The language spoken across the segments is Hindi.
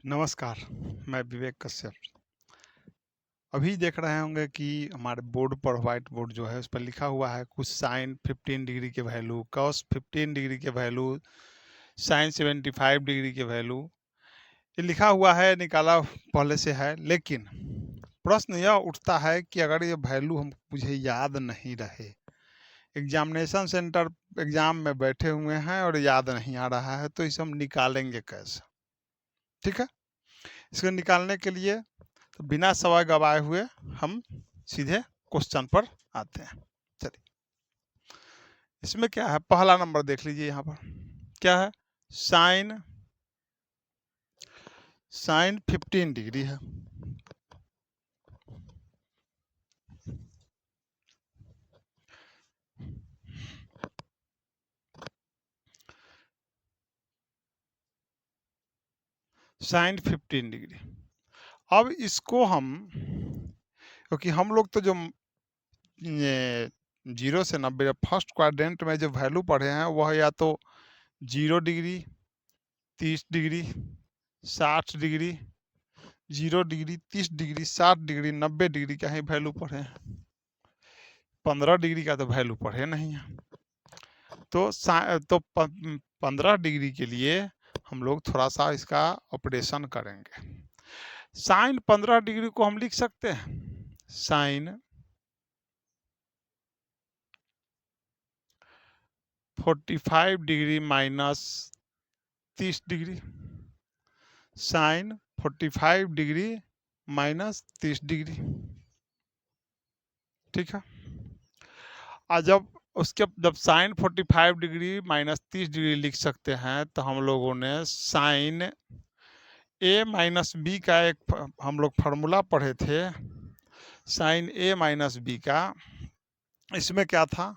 नमस्कार, मैं विवेक कश्यप। अभी देख रहे होंगे कि हमारे बोर्ड पर व्हाइट बोर्ड जो है उस पर लिखा हुआ है कुछ साइन 15 डिग्री के वैल्यू, कॉस 15 डिग्री के वैल्यू, साइन 75 डिग्री के वैल्यू। ये लिखा हुआ है, निकाला पहले से है, लेकिन प्रश्न यह उठता है कि अगर ये वैल्यू हम मुझे याद नहीं रहे, एग्जामिनेशन सेंटर एग्जाम में बैठे हुए हैं और याद नहीं आ रहा है, तो इसे हम निकालेंगे कैसे? ठीक है, इसको निकालने के लिए तो बिना समय गवाए हुए हम सीधे क्वेश्चन पर आते हैं। चलिए, इसमें क्या है, पहला नंबर देख लीजिए। यहाँ पर क्या है, साइन साइन 15 डिग्री है। Sine 15 degree. अब इसको हम, क्योंकि हम लोग तो जो ये 0 से 90 फर्स्ट क्वाड्रेंट में जो वैल्यू पढ़े हैं वह या तो 0 degree, 30 degree, 60 degree, 0 degree, 30 degree, 60 degree, 90 degree का ही वैल्यू पढ़े हैं। 15 डिग्री का तो वैल्यू पढ़े नहीं है। तो 15 डिग्री के लिए हम लोग थोड़ा सा इसका ऑपरेशन करेंगे। साइन 15 डिग्री को हम लिख सकते हैं sine 45 degree minus 30 degree, sine 45 degree minus 30 degree. ठीक है, और जब साइन 45 डिग्री माइनस 30 डिग्री लिख सकते हैं तो हम लोगों ने साइन ए माइनस बी का एक हम लोग फार्मूला पढ़े थे, साइन ए माइनस बी का। इसमें क्या था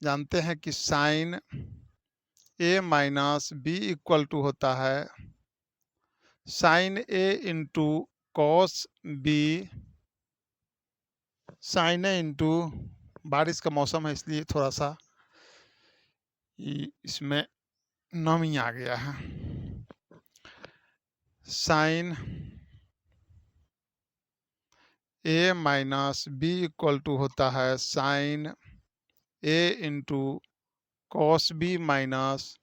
जानते हैं कि sine A minus B equal to होता है sine A into cos B, sine A into, बारिश का मौसम है इसलिए थोड़ा सा इसमें नमी आ गया है, sine A minus B equal to होता है sine A into cos B minus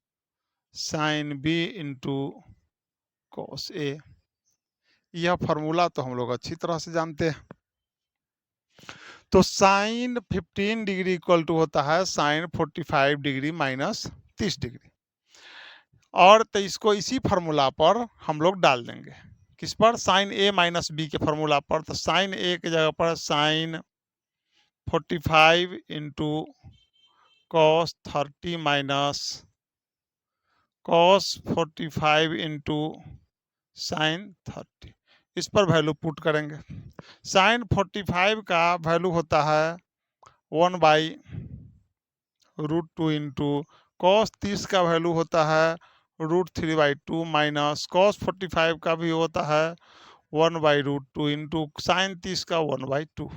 sine B into cos A. यह फार्मूला तो हम लोग अच्छी तरह से जानते हैं। तो साइन 15 डिग्री इक्वल टू होता है साइन 45 डिग्री माइनस 30 डिग्री, और तो इसको इसी फार्मूला पर हम लोग डाल देंगे। किस पर? साइन ए माइनस बी के फार्मूला पर। तो साइन ए की जगह पर sine 45 into cos 30 minus cos 45 into sine 30, इस पर वैल्यू पुट करेंगे। साइन 45 का वैल्यू होता है 1/√2 इंटू कॉस 30 का वैल्यू होता है √3/2 माइनस कॉस 45 का भी होता है 1/√2 इंटू साइन 30 का 1/2।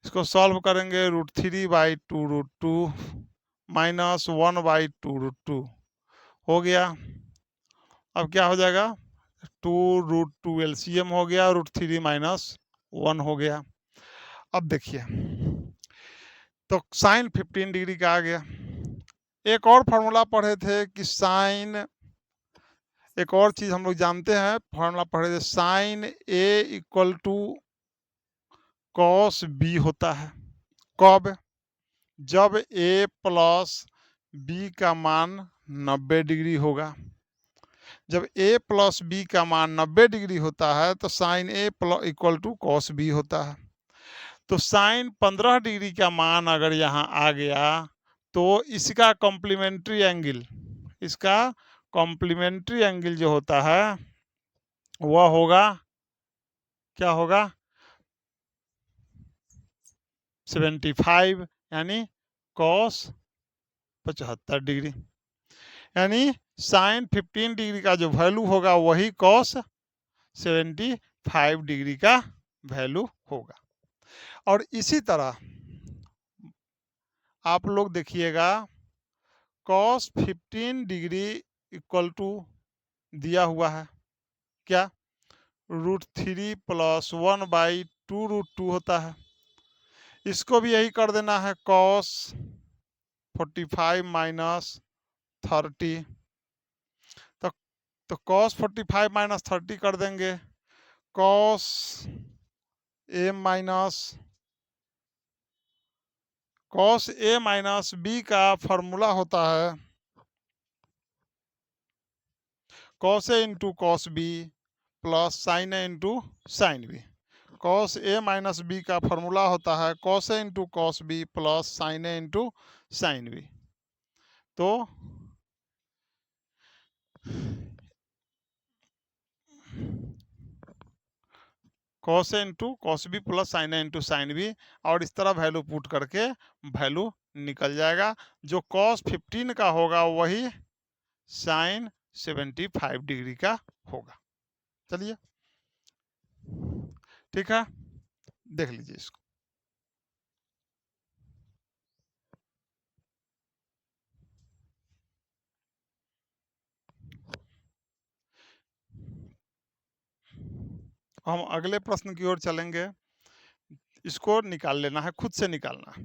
इसको सॉल्व करेंगे √3/2√2 माइनस 1/2√2 हो गया। अब क्या हो जाएगा, 2√2 एलसीएम हो गया, √3 माइनस 1 हो गया। अब देखिए, तो साइन 15 डिग्री का आ गया। एक और फार्मूला पढ़े थे कि साइन, एक और चीज हम लोग जानते हैं, फार्मूला पढ़े थे sine A equal to cos B होता है। कब? जब ए प्लस बी का मान 90 डिग्री होगा। जब ए प्लस बी का मान 90 डिग्री होता है तो sine A equal to cos B होता है। तो साइन 15 डिग्री का मान अगर यहाँ आ गया तो इसका कॉम्प्लीमेंट्री एंगल, इसका कॉम्प्लीमेंट्री एंगल जो होता है वह होगा, क्या होगा, 75 यानी कॉस 75 डिग्री। यानी साइन 15 डिग्री का जो वैल्यू होगा वही कॉस 75 डिग्री का वैल्यू होगा। और इसी तरह आप लोग देखिएगा, कॉस 15 डिग्री इक्वल टू दिया हुआ है क्या, √3 प्लस 1/2 √2 होता है। इसको भी यही कर देना है, cos 45 माइनस 30। तो cos 45 माइनस 30 कर देंगे, cos a माइनस b का फॉर्मूला होता है cos a into cos B plus sine a into sine B. cos a minus b का फॉर्मूला होता है cos a into cos B plus sine a into sine B. तो cos a into cos B plus sine a into sine B, और इस तरह वैल्यू पुट करके वैल्यू निकल जाएगा। जो cos 15 का होगा वही साइन 75 डिग्री का होगा। चलिए ठीक है, देख लीजिए इसको। हम अगले प्रश्न की ओर चलेंगे। इसको निकाल लेना है, खुद से निकालना है।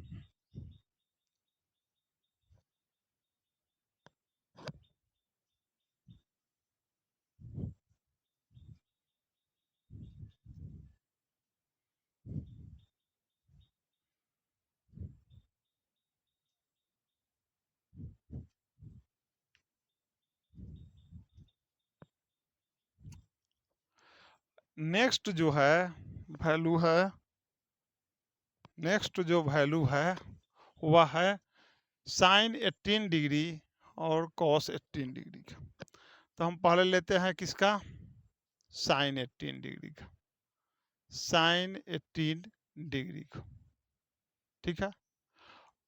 नेक्स्ट जो है वैल्यू है, नेक्स्ट जो वैल्यू है वह है साइन 18 डिग्री और कॉस 18 डिग्री का। तो हम पहले लेते हैं किसका, साइन 18 डिग्री का, साइन 18 डिग्री का। ठीक है,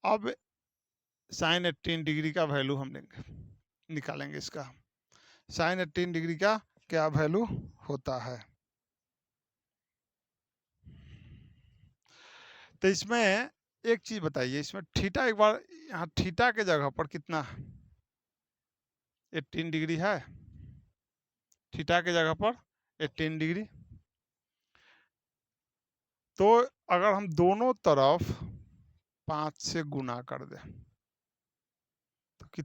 अब साइन 18 डिग्री का वैल्यू हम लेंगे, निकालेंगे इसका। साइन 18 डिग्री का क्या वैल्यू होता है। तो इसमें एक चीज बताइए, इसमें थीटा एक बार यहाँ थीटा के जगह पर कितना 18 डिग्री है, थीटा के जगह पर 18 डिग्री। तो अगर हम दोनों तरफ 5 से गुना कर दें तो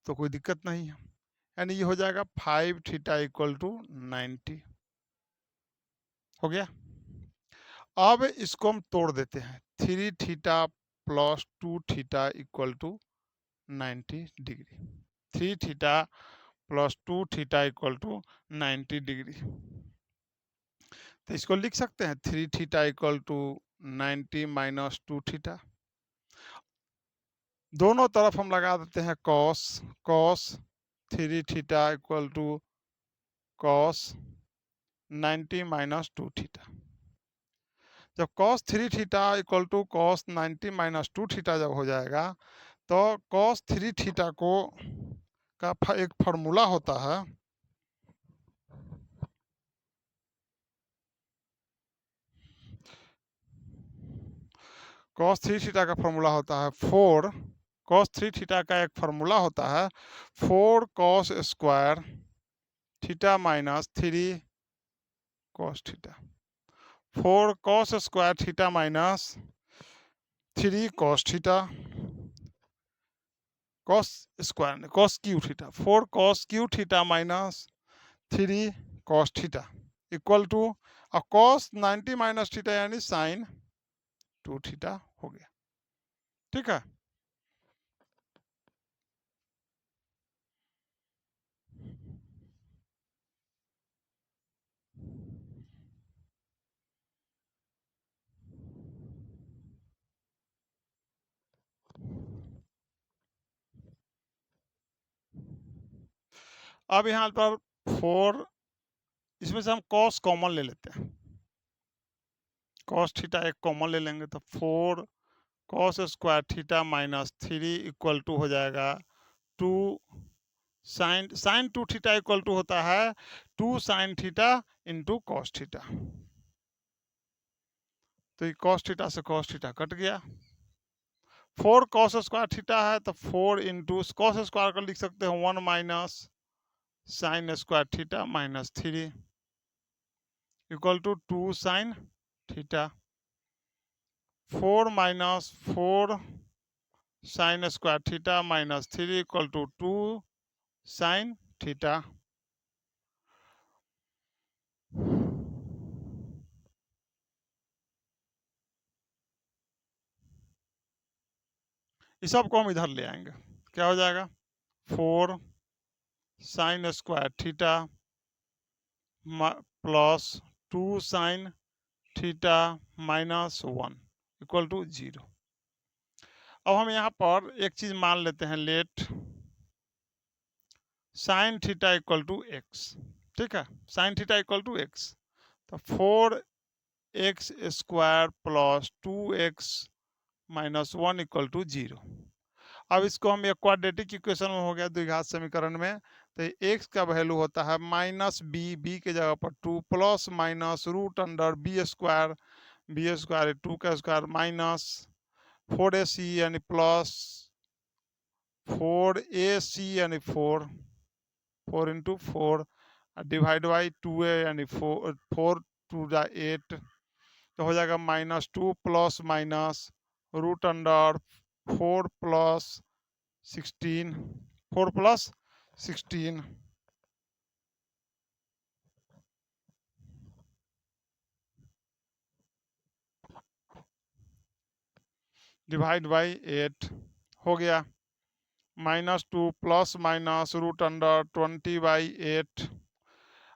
तो कोई दिक्कत नहीं है, यानी ये हो जाएगा 5 थीटा इक्वल टू 90। हो गया। अब इसको हम तोड़ देते हैं, 3 theta plus 2 theta equal to 90 degree, 3 theta plus 2 theta equal to 90 degree. तो इसको लिख सकते हैं 3 theta equal to 90 minus 2 theta. दोनों तरफ हम लगा देते हैं cos, cos 3 theta equal to cos 90 minus 2 theta. जब cos 3 theta equal to cos 90 minus 2 theta जब हो जाएगा, तो कॉस 3 थीटा को का एक फार्मूला होता है, कॉस 3 थीटा का फार्मूला होता है 4, कॉस 3 थीटा का एक फार्मूला होता है 4 cos square theta minus 3 cos theta, 4 cos square theta minus 3 cos theta, cos square cos cube theta, 4 cos cube theta minus 3 cos theta equal to, और कॉस 90 माइनस थीटा यानी साइन 2 थीटा हो गया। ठीक है, अब यहाँ पर 4, इसमें से हम कॉस कॉमन ले लेते हैं, कॉस थीटा एक कॉमन ले लेंगे, तो 4 cos square theta minus 3 equal to हो जाएगा 2 sine, sine 2 theta equal to होता है 2 sine theta into cos theta. तो ये कॉस थीटा से कॉस थीटा कट गया, 4 कॉस स्क्वायर थीटा है तो 4 इंटू कॉस स्क्वायर का लिख सकते हैं 1 minus sine square theta minus 3 equal to 2 sine theta. 4 minus 4 sine square theta minus 3 equal to 2 sine theta. इस सब को हम इधर ले आएंगे, क्या हो जाएगा 4 sine square theta plus 2 sine theta minus 1 equal to 0। अब हम यहाँ पर एक चीज मान लेते हैं, let sine theta equal to X. ठीक है, sine theta equal to X, तो 4x square plus 2x minus 1 equal to 0। अब इसको हम एक क्वाड्रेटिक इक्वेशन में हो गया द्विघात समीकरण में, तो x का वैल्यू होता है माइनस बी के जगह पर 2 plus minus root under B square 2 का स्क्वायर माइनस 4ac यानी प्लस 4ac यानी 4 इंटू 4 डिवाइड बाई 2a यानी 4 2 जा 8, तो हो जाएगा minus 2 plus minus root under 4 plus 16 4 plus 16 divide by 8 हो गया -2 प्लस माइनस रूट अंडर 20/8।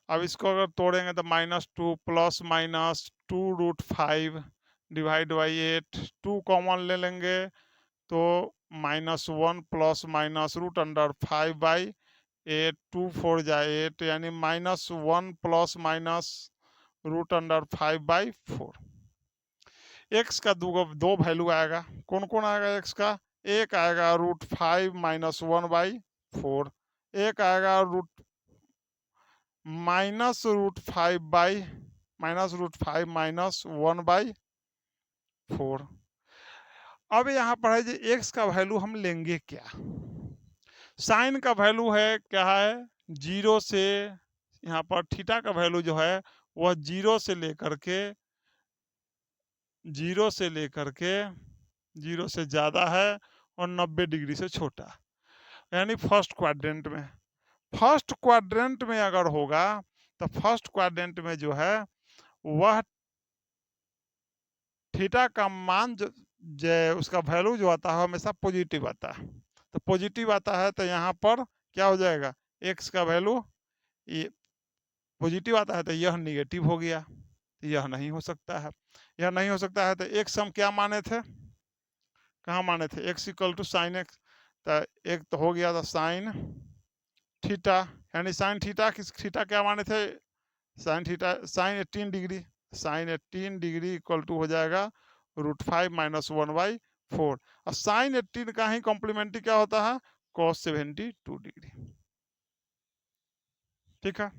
अब इसको अगर तोड़ेंगे तो -2 plus minus 2√5 divide by 8, 2 common ले लेंगे तो -1 प्लस माइनस रूट अंडर 5/8, 2 4 जा 8 यानी -1 plus minus root under 5/4। X का दो वैल्यू आएगा, कौन कौन आएगा एक्स का, एक आएगा √5 माइनस 1/4, एक आएगा -√5 माइनस 1/4। अब यहाँ पर है जी एक्स का वैल्यू हम लेंगे क्या, साइन का वैल्यू है क्या है 0 से, यहाँ पर थीटा का वैल्यू जो है वह 0 से लेकर के 0 से ज़्यादा है और 90 डिग्री से छोटा, यानी फर्स्ट क्वाड्रेंट में अगर होगा तो फर्स्ट क्वाड्रेंट में जो है वह थीटा का मान जो उसका वैल्यू जो आता है हमेशा पॉजिटिव आता है, तो पॉजिटिव आता है तो यहाँ पर क्या हो जाएगा एक्स का वैल्यू ये पॉजिटिव आता है तो यह निगेटिव हो गया, तो यह नहीं हो सकता है। यह नहीं हो सकता है तो एक्स हम क्या माने थे, कहाँ माने थे, X equal to sine X, तो एक तो हो गया था साइन थीटा, यानी साइन थीटा थीटा क्या माने थे, sine theta sine 18 degree, sine 18 degree equal to हो जाएगा √5 माइनस 1/4, और साइन 18 का ही कॉम्प्लीमेंट्री क्या होता है cos 72 डिग्री। ठीक है,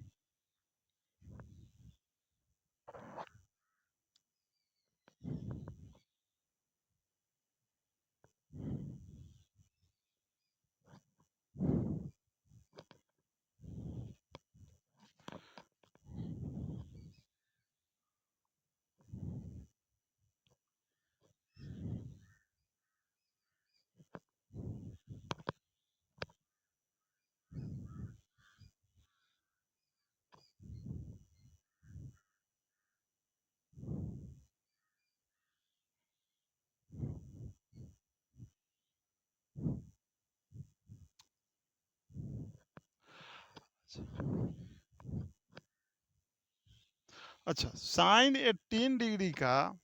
अच्छा साइन 18 डिग्री का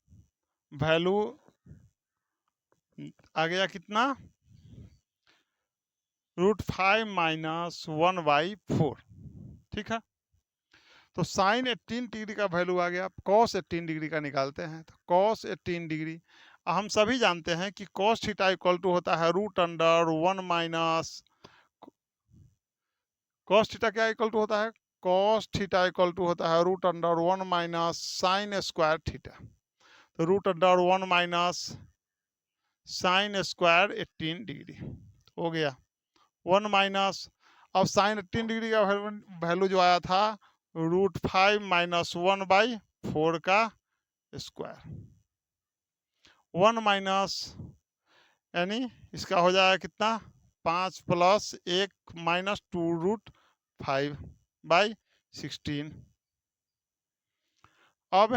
वैल्यू आ गया कितना √5 माइनस 1/4। ठीक है, तो साइन 18 डिग्री का वैल्यू आ गया, कॉस 18 डिग्री का निकालते हैं, तो कॉस 18 डिग्री हम सभी जानते हैं कि कॉस थीटा इक्वल टू होता है √1 माइनस, कॉस थीटा क्या इक्वल टू होता है, कॉस थीटा इक्वल टू होता है √1 माइनस साइन स्क्वायर थीटा, तो √1 माइनस साइन स्क्वायर 18 डिग्री हो गया 1 माइनस। अब साइन 18 डिग्री का वैल्यू जो आया था √5 माइनस 1/4 का स्क्वायर। 1 माइनस यानी इसका हो जाएगा कितना 5 प्लस 1 माइनस 2√5/16। अब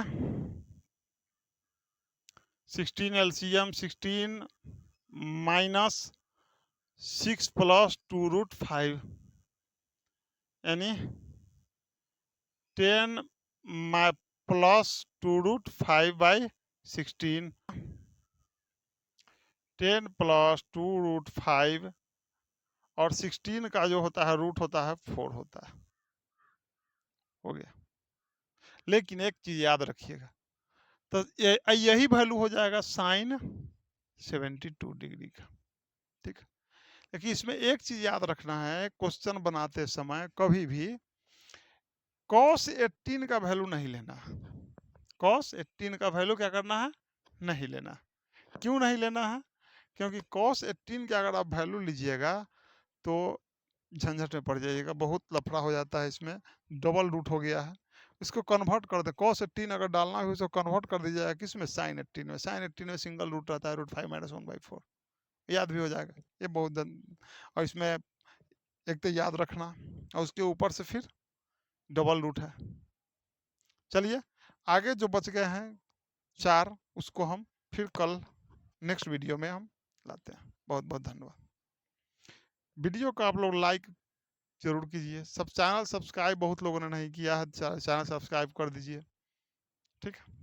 16 एलसीएम 16 माइनस 6 प्लस 2√5 यानी 10 प्लस 2√5/16। 10 प्लस 2√5 और 16 का जो होता है रूट होता है 4 होता है। हो गया। लेकिन एक चीज याद रखिएगा, तो यही वैल्यू हो जाएगा साइन 72 डिग्री का। ठीक है, लेकिन इसमें एक चीज याद रखना है, क्वेश्चन बनाते समय कभी भी cos 18 का वैल्यू नहीं लेना। cos 18 का वैल्यू क्या करना है, नहीं लेना। क्यों नहीं लेना है, क्योंकि cos 18 का अगर आप वैल्यू लीजिएगा तो झंझट में पड़ जाइएगा, बहुत लफड़ा हो जाता है इसमें, डबल रूट हो गया है। इसको कन्वर्ट कर दे, cos 18 अगर डालना हो उसको कन्वर्ट कर दीजिएगा किस में, sin 18 में। sin 18 में सिंगल रूट रहता है √5 माइनस 1/4, याद भी हो जाएगा ये बहुत और इसमें एक तो याद रखना और उसके ऊपर से फिर डबल रूट है। चलिए आगे जो बच गए हैं 4 उसको हम फिर कल नेक्स्ट वीडियो में हम लाते हैं। बहुत बहुत धन्यवाद। वीडियो को आप लोग लाइक जरूर कीजिए, सब चैनल सब्सक्राइब बहुत लोगों ने नहीं किया है, चैनल सब्सक्राइब कर दीजिए। ठीक है।